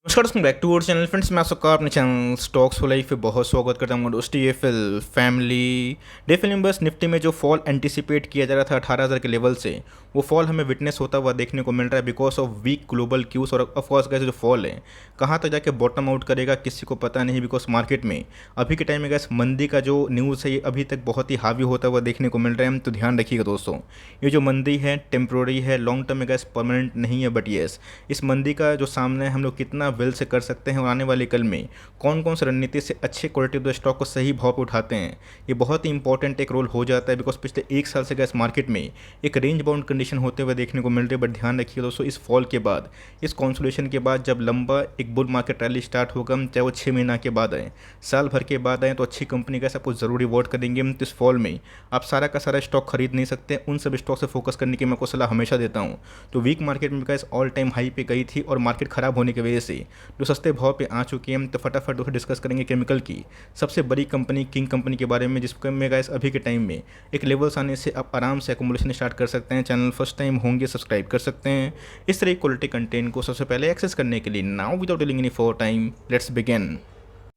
नमस्कार दोस्तों, back to our channel friends. मैं आप सबका अपने चैनल स्टॉक्स फॉर लाइफ पे बहुत स्वागत करता हूँ। दोस्तों ये फिल फैमिली डेफिल नंबर्स निफ्टी में जो फॉल एंटिसिपेट किया जा रहा था 18,000 के लेवल से, वो फॉल हमें विटनेस होता हुआ देखने को मिल रहा है because of weak global cues. और ऑफकोर्स गैस जो फॉल है कहाँ तक जाके बॉटम आउट करेगा किसी को पता नहीं, बिकॉज मार्केट में अभी के टाइम में गैस मंदी का जो न्यूज़ है ये अभी तक बहुत ही हावी होता हुआ देखने को मिल रहा है। तो ध्यान रखिएगा दोस्तों, ये जो मंदी है टेम्प्रोरी है, लॉन्ग टर्म में गैस परमानेंट नहीं है। बट येस, इस मंदी का जो सामना है हम लोग कितना वेल से कर सकते हैं और आने वाले कल में कौन कौन सी रणनीति से अच्छे क्वालिटी ऑफ स्टॉक को सही भाव पे उठाते हैं, ये बहुत ही इंपॉर्टेंट एक रोल हो जाता है। बिकॉज पिछले एक साल से गैस मार्केट में एक रेंज बाउंड कंडीशन होते हुए देखने को मिल रही है। बट ध्यान रखिए दोस्तों, इस फॉल के बाद, इस कॉन्सोलेशन के बाद जब लंबा एक बुल मार्केट रैली स्टार्ट होगा, चाहे वो 6 महीना के बाद आए, साल भर के बाद आए, तो अच्छी कंपनी का आपको जरूर रिवॉर्ड करेंगे। तो इस फॉल में आप सारा का सारा स्टॉक खरीद नहीं सकते, उन सब स्टॉक से फोकस करने की मैं आपको सलाह हमेशा देता हूँ। तो वीक मार्केट में गैस ऑल टाइम हाई पे गई थी और मार्केट खराब होने की वजह से जो सस्ते भाव पे आ चुकी है, तो फटाफट दोस्तों डिस्कस करेंगे केमिकल की सबसे बड़ी कंपनी किंग कंपनी के बारे में, जिसको में गाइस अभी के टाइम में एक लेवल्स आने से आप आराम से एकोमोडेशन स्टार्ट कर सकते हैं। चैनल फर्स्ट टाइम होंगे सब्सक्राइब कर सकते हैं इस तरह की क्वालिटी कंटेंट को सबसे पहले एक्सेस करने के लिए। Now without delaying any for time, let's begin.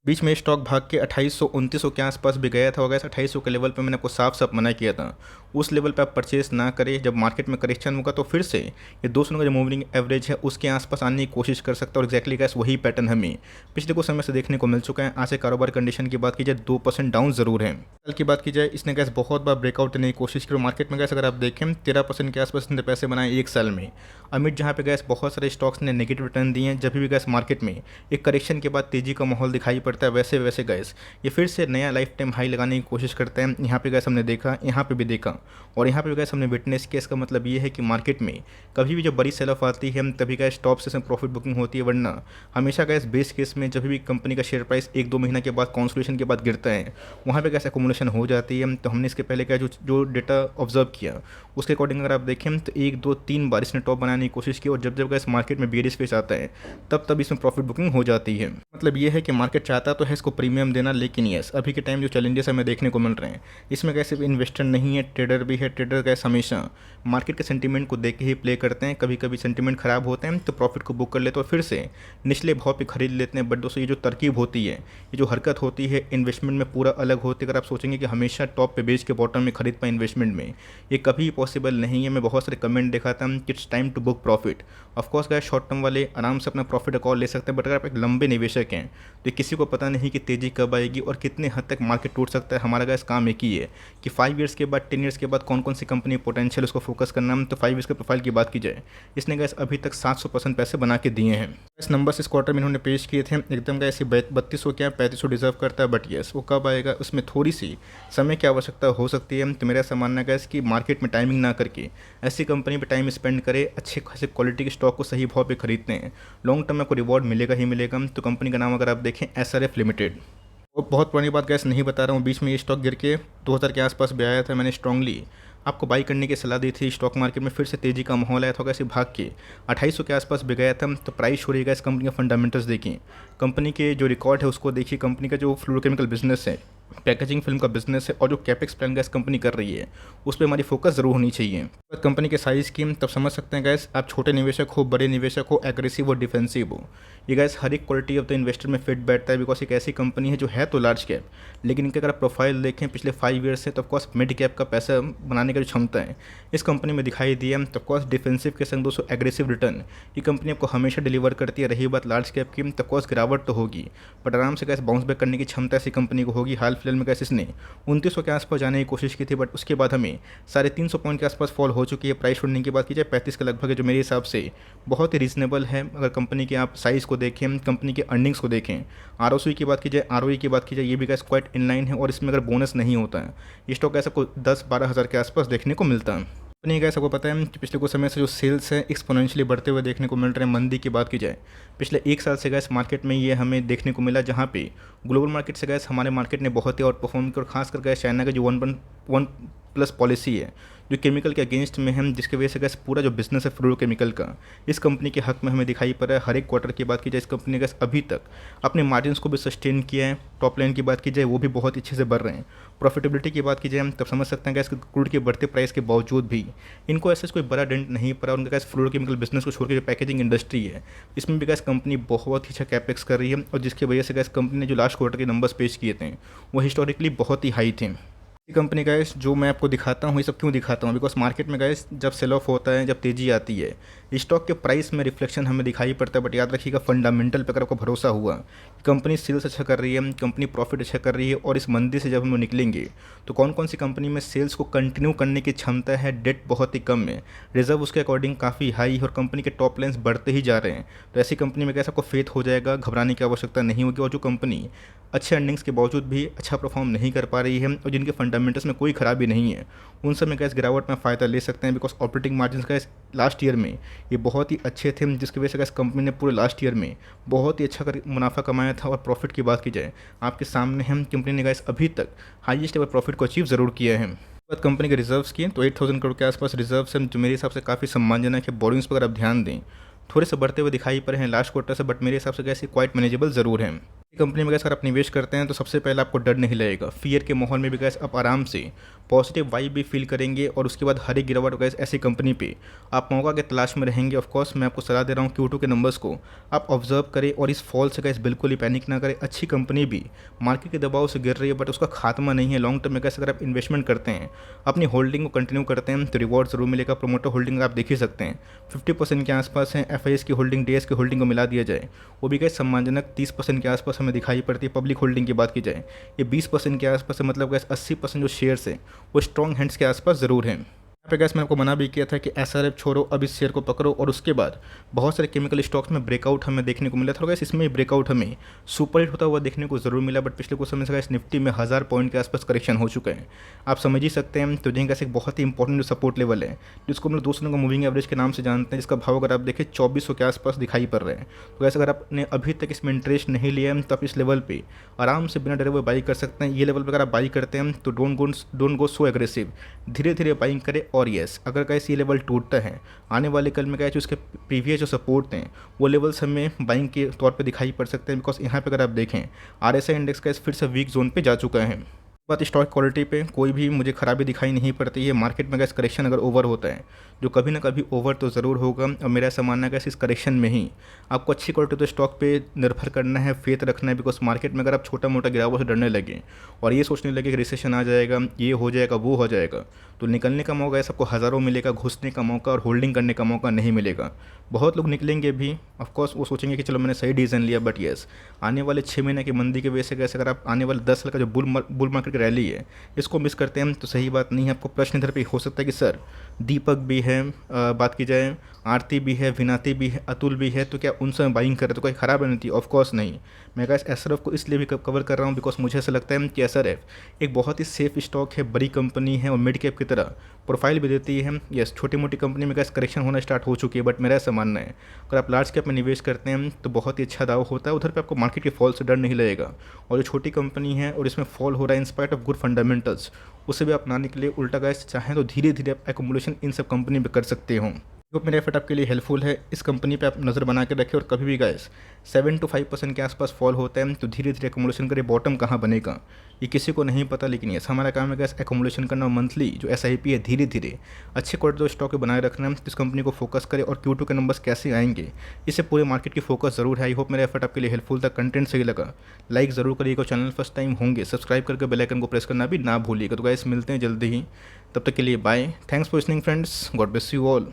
बीच में स्टॉक भाग के 2800-2900 के आसपास भी गया था। गैस 2800 के लेवल पे मैंने आपको साफ साफ मना किया था, उस लेवल पे आप परचेस ना करें। जब मार्केट में करेक्शन होगा तो फिर से ये 200 का जो मूविंग एवरेज है उसके आसपास आने की कोशिश कर सकता है। और एक्जैक्टली गैस वही पैटर्न हमें पिछले कुछ समय से देखने को मिल चुका है। आज से कारोबार कंडीशन की बात की जाए 2% डाउन जरूर है। कल की बात की जाए, इसने गैस बहुत बार ब्रेकआउट करने की कोशिश की। मार्केट में गैस अगर आप देखें 13% के आसपास इसने पैसे बनाए एक साल में। अमिट जहाँ पे गैस बहुत सारे स्टॉक्स ने नेगेटिव रिटर्न दिए हैं, जब भी गैस मार्केट में एक करेक्शन के बाद तेजी का माहौल दिखाई पड़ता है, वैसे वैसे गैस ये फिर से नया लाइफ टाइम हाई लगाने की कोशिश करते हैं। यहाँ पे गैस हमने देखा, यहाँ पे भी देखा और यहाँ पे गैस हमने विटनेस किया। इसका मतलब ये है कि मार्केट में कभी भी जब बड़ी सेल ऑफ आती है तभी गैस टॉप से प्रॉफिट बुकिंग होती है, वरना हमेशा गैस बेस केस में जब भी कंपनी का शेयर प्राइस 1-2 महीना के बाद कॉन्सोलेशन के बाद गिरता है, वहाँ पे गैस एकोमोडेशन हो जाती है। तो हमने इसके पहले क्या जो डेटा ऑब्जर्व किया उसके अकॉर्डिंग अगर आप देखें तो 1-2-3 बार इसने टॉप बनाने की कोशिश की और जब जब गैस मार्केट में बेरिश फेस आता है तब इसमें प्रॉफिट बुकिंग हो जाती है। मतलब ये है कि मार्केट चाहता तो है इसको प्रीमियम देना, लेकिन यस अभी के टाइम जो चैलेंजेस हमें देखने को मिल रहे हैं इसमें कैसे इन्वेस्टर नहीं है, ट्रेडर भी है। ट्रेडर कैसे हमेशा मार्केट के सेंटीमेंट को देख के ही प्ले करते हैं। कभी कभी सेंटीमेंट खराब होते हैं तो प्रॉफिट को बुक कर लेते हैं और फिर से निचले भाव पे खरीद लेते हैं। बट दोस्तों ये जो तरकीब होती है, ये जो हरकत होती है इन्वेस्टमेंट में पूरा अलग होती है। अगर आप सोचेंगे कि हमेशा टॉप पे बेच के बॉटम में खरीद पाए इन्वेस्टमेंट में, ये कभी पॉसिबल नहीं है। मैं बहुत सारे कमेंट देखा था कि it's time to book profit. Of course गए शॉर्ट टर्म वाले आराम से अपना प्रॉफिट कॉल ले सकते हैं, बट अगर आप एक लंबे निवेशक हैं तो किसी को पता नहीं कि तेज़ी कब आएगी और कितने हद तक मार्केट टूट सकता है। हमारा गैस काम एक ही है कि 5 ईयर्स के बाद 10 ईयर्स के बाद कौन कौन सी कंपनी पोटेंशियल उसको फोकस करना है। तो 5 ईयर्स के प्रोफाइल की बात की जाए, इसने गैस अभी तक 700% पैसे बना के दिए हैं। इस नंबर्स इस क्वार्टर में इन्होंने पेश किए थे, एकदम गैस 3200 क्या 3500 डिजर्व करता है। बट येस वो कब आएगा उसमें थोड़ी सी समय की आवश्यकता हो सकती है। तो मेरा ऐसा मानना है कि मार्केट में टाइमिंग ना करके ऐसी कंपनी पर टाइम स्पेंड करे, अच्छे खासे क्वालिटी के स्टॉक को सही भाव पे खरीदते हैं, लॉन्ग टर्म में आपको रिवॉर्ड मिलेगा ही मिलेगा। तो कंपनी का नाम अगर आप देखें SRF लिमिटेड। वो बहुत पुरानी बात गैस नहीं बता रहा हूँ, बीच में ये स्टॉक गिर के 2000 के आसपास भी आया था। मैंने स्ट्रांगली आपको बाई करने की सलाह दी थी। स्टॉक मार्केट में फिर से तेज़ी का माहौल आया था, कैसे भाग के 2800 के आसपास भी गया था। तो प्राइस हो रही है इस कंपनी का फंडामेंटल्स देखिए, कंपनी के जो रिकॉर्ड है उसको देखिए, कंपनी का जो फ्लोरोकेमिकल बिजनेस है, पैकेजिंग फिल्म का बिजनेस है और जो कैपेक्स प्लान गैस कंपनी कर रही है उस पर हमारी फोकस जरूर होनी चाहिए। कंपनी के साइज़ की तब समझ सकते हैं गैस, आप छोटे निवेशक हो, बड़े निवेशक हो, एग्रेसिव और डिफेंसिव हो, ये गैस हर एक क्वालिटी ऑफ द इन्वेस्टर में फिट बैठता है। बिकॉज एक ऐसी कंपनी है जो है तो लार्ज कैप, लेकिन इनके अगर आप प्रोफाइल देखें पिछले 5 ईयर्स से, तो ऑफकोर्स मिड कैप का पैसा बनाने की जो क्षमता है इस कंपनी में दिखाई दी है। तो ऑफकोर्स डिफेंसिव के संग दोस्तों एग्रेसिव रिटर्न ये कंपनी आपको हमेशा डिलीवर करती है। रही बात लार्ज कैप की, तो ऑफकोर्स गिरावट तो होगी बट आराम से गैस बाउंस बैक करने की क्षमता ऐसी कंपनी को होगी। हाल फिलहाल में गैस इसने 2900 के आसपास जाने की कोशिश की थी, बट उसके बाद हमें 350 पॉइंट के आसपास फॉल हो चुकी है। प्राइस छोड़ने की बात की जाए 35 के लगभग है, जो मेरे हिसाब से बहुत ही रीजनेबल है। अगर कंपनी के आप साइज़ को देखें, कंपनी के अर्निंग्स को देखें, ROC की बात की जाए, ROE की बात की जाए, ये भी गैस क्वाइट इनलाइन है। और इसमें अगर बोनस नहीं होता है, ये स्टॉक गैस आपको 10-12 हज़ार के आसपास देखने को मिलता है। कंपनी गैस आपको पता है कि पिछले कुछ समय से जो सेल्स है एक्सपोनेंशियली बढ़ते हुए देखने को मिल रहे हैं। मंदी की बात की जाए, पिछले एक साल से गैस मार्केट में ये हमें देखने को मिला, जहाँ पे ग्लोबल मार्केट से गैस हमारे मार्केट ने बहुत ही आउट परफॉर्म किया। और खासकर गैस चाइना का जो प्लस पॉलिसी है जो केमिकल के अगेंस्ट में है, जिसकी वजह से गैस पूरा जो बिजनेस है फ्लोरोकेमिकल का इस कंपनी के हक में हमें दिखाई पड़ रहा है। हर एक क्वार्टर की बात की जाए इस कंपनी ने गैस अभी तक अपने मार्जिन्स को भी सस्टेन किया है। टॉप लाइन की बात की जाए वो भी बहुत अच्छे से बढ़ रहे हैं। प्रॉफिटेबिलिटी की बात की जाए तब समझ सकते हैं गैस क्रूड के बढ़ते प्राइस के बावजूद भी इनको ऐसे कोई बड़ा डेंट नहीं पड़ा। उनका गैस फ्लोरोकेमिकल बिजनेस को छोड़ के जो पैकेजिंग इंडस्ट्री है इसमें भी गैस कंपनी बहुत ही अच्छा कैपेक्स कर रही है, और जिसकी वजह से गैस कंपनी ने जो लास्ट क्वार्टर के नंबर्स पेश किए थे वो हिस्टोरिकली बहुत ही हाई थे। कंपनी गाइस जो मैं आपको दिखाता हूँ ये सब क्यों दिखाता हूँ, बिकॉज मार्केट में गाइस जब सेल ऑफ होता है, जब तेज़ी आती है, स्टॉक के प्राइस में रिफ्लेक्शन हमें दिखाई पड़ता है। बट याद रखिएगा फंडामेंटल पर अगर आपको भरोसा हुआ कि कंपनी सेल्स अच्छा कर रही है, कंपनी प्रॉफिट अच्छा कर रही है, और इस मंदी से जब हम लोग निकलेंगे तो कौन कौन सी कंपनी में सेल्स को कंटिन्यू करने की क्षमता है, डेट बहुत ही कम है, रिजर्व उसके अकॉर्डिंग काफ़ी हाई है, और कंपनी के टॉप लाइन्स बढ़ते ही जा रहे हैं, तो ऐसी कंपनी में कैसे आपको फेथ हो जाएगा, घबराने की आवश्यकता नहीं होगी। और जो कंपनी अच्छे अर्निंग्स के बावजूद भी अच्छा परफॉर्म नहीं कर पा रही है और जिनके फंडामेंटल्स में कोई खराबी नहीं है, उन सब में गैस गिरावट में फ़ायदा ले सकते हैं। बिकॉज ऑपरेटिंग मार्जिन का लास्ट ईयर में ये बहुत ही अच्छे थे, जिसकी वजह से गैस कंपनी ने पूरे लास्ट ईयर में बहुत ही अच्छा मुनाफा कमाया था। और प्रॉफिट की बात की जाए आपके सामने हम कंपनी ने गैस अभी तक हाईएस्ट एवर प्रॉफिट को अचीव ज़रूर किया है। बात कंपनी के रिजर्व्स की तो 8000 करोड़ के आसपास रिजर्व्स हैं, जो मेरे हिसाब से काफ़ी सम्मानजनक है। बोरिंग्स पर अगर आप ध्यान दें थोड़े से बढ़ते हुए दिखाई पड़े हैं लास्ट क्वार्टर से, बट मेरे हिसाब से गैस क्वाइट मैनेजेबल ज़रूर है। कंपनी में गैस अगर आप निवेश करते हैं तो सबसे पहले आपको डर नहीं लगेगा, फियर के माहौल में भी गैस आप आराम से पॉजिटिव वाइब भी फील करेंगे, और उसके बाद हर एक गिरावट गैस ऐसी कंपनी पे आप मौका के तलाश में रहेंगे। ऑफकोर्स मैं आपको सलाह दे रहा हूँ Q2 के नंबर्स को आप ऑब्जर्व करें, और इस फॉल से गैस बिल्कुल ही पैनिक ना करें। अच्छी कंपनी भी मार्केट के दबाव से गिर रही है, बट उसका खात्मा नहीं है। लॉन्ग टर्म में गैस अगर आप इन्वेस्टमेंट करते हैं, अपनी होल्डिंग को कंटिन्यू करते हैं तो रिवॉर्ड जरूर मिलेगा। प्रोमोटर होल्डिंग आप देख ही सकते हैं 50% के आसपास है। FIS की होल्डिंग, DS की होल्डिंग को मिला दिया जाए वो भी गैस सम्मानजनक 30% के आसपास हमें दिखाई पड़ती है। पब्लिक होल्डिंग की बात की जाए ये 20% के आसपास है, मतलब गैस 80% जो शेयर्स है वो स्ट्रॉन्ग हैंड्स के आसपास ज़रूर हैं। यहाँ पे गैस मैं आपको मना भी किया था कि SRF छोड़ो, अब इस शेयर को पकड़ो, और उसके बाद बहुत सारे केमिकल स्टॉक्स में ब्रेकआउट हमें देखने को मिला था। गैस इसमें ब्रेकआउट हमें सुपर हिट होता हुआ देखने को ज़रूर मिला, बट पिछले कुछ समय से गैस निफ्टी में 1000 पॉइंट के आसपास करेक्शन हो चुका है। आप समझ ही सकते हैं। तो गैस एक बहुत ही इंपॉर्टेंट जो सपोर्ट लेवल है जिसको हम लोग 200 का मूविंग एवरेज के नाम से जानते हैं, जिसका भाव अगर आप देखें 2400 के आसपास दिखाई पड़ रहे हैं। तो गैस अगर आपने अभी तक इसमें इंटरेस्ट नहीं लिया है तो आप इस लेवल पर आराम से बिना डरे हुए बाई कर सकते हैं। ये लेवल पर अगर आप बाई करते हैं तो डोंट गो सो एग्रेसिव, धीरे धीरे बाइंग करें। और येस अगर गैस ये लेवल टूटता है आने वाले कल में गैस उसके प्रीवियस जो सपोर्ट हैं वो लेवल्स हमें बाइंग के तौर पे दिखाई पड़ सकते हैं। बिकॉज यहाँ पे अगर आप देखें RSI इंडेक्स गैस फिर से वीक जोन पे जा चुका है। बात स्टॉक क्वालिटी पे कोई भी मुझे खराबी दिखाई नहीं पड़ती है। मार्केट में गैस करेक्शन अगर ओवर होता है जो कभी ना कभी ओवर तो ज़रूर होगा, और मेरा ऐसा मानना है गैस इस करेक्शन में ही आपको अच्छी क्वालिटी तो स्टॉक पे निर्भर करना है, फेथ रखना है। बिकॉज मार्केट में अगर आप छोटा मोटा गिरावट से डरने लगे और ये सोचने लगे कि रिसेशन आ जाएगा, ये हो जाएगा, वो हो जाएगा, तो निकलने का मौका ऐसा आपको हज़ारों मिलेगा, घुसने का मौका और होल्डिंग करने का मौका नहीं मिलेगा। बहुत लोग निकलेंगे भी, ऑफकोर्स वो सोचेंगे कि चलो मैंने सही डिसीजन लिया, बट येस आने वाले 6 महीने की मंदी की वजह से कैसे अगर आप आने वाले 10 साल का जो बुल मार्केट की रैली है इसको मिस करते हैं तो सही बात नहीं है। आपको प्रश्न इधर पे हो सकता है कि सर दीपक भी है, बात की जाए आरती भी है, विनाती भी है, अतुल भी है, तो क्या उन समय बाइंग करें तो कोई ख़राब नहीं थी? ऑफकोर्स नहीं। मैं गैस SRF को इसलिए भी कवर कर रहा हूँ बिकॉज मुझे ऐसा लगता है कि SRF एक बहुत ही सेफ स्टॉक है, बड़ी कंपनी है और मिड कैप की तरह प्रोफाइल भी देती है। यस छोटी मोटी कंपनी में गैस करेक्शन होना स्टार्ट हो चुकी है, बट मेरा ऐसा मानना है अगर आप लार्ज कैप में निवेश करते हैं तो बहुत ही अच्छा दाव होता है। उधर पे आपको मार्केट के फॉल से डर नहीं लगेगा, और जो छोटी कंपनी है और इसमें फॉल हो रहा है इंस्पाइट ऑफ गुड फंडामेंटल्स, उसे भी अपनाने के लिए उल्टा गैस चाहें तो धीरे धीरे आप एक्युमुलेशन इन सब कंपनी में कर सकते हो। होप मेरा एफर्ट आपके लिए हेल्पफुल है। इस कंपनी पे आप नज़र बना के रखें, और कभी भी गैस 7 to 5% के आसपास फॉल होता है तो धीरे धीरे एक्युमुलेशन करें। बॉटम कहाँ बनेगा ये किसी को नहीं पता, लेकिन यस हमारा काम है गैस एक्युमुलेशन करना। मंथली जो SIP है धीरे धीरे अच्छे क्वालिटी जो स्टॉक बनाए रखना है, इस कंपनी को फोकस करें। और Q2 के नंबर्स कैसे आएंगे इससे पूरे मार्केट की फोकस जरूर है। आई होप मेरा एफर्ट आपके लिए हेल्पफुल था। कंटेंट सही लगा लाइक ज़रूर करिएगा, चैनल फर्स्ट टाइम होंगे सब्सक्राइब करके बेल आइकन को प्रेस करना भी ना भूलिएगा। तो गैस मिलते हैं जल्दी ही, तब तक के लिए bye. Thanks for listening friends, God bless you all.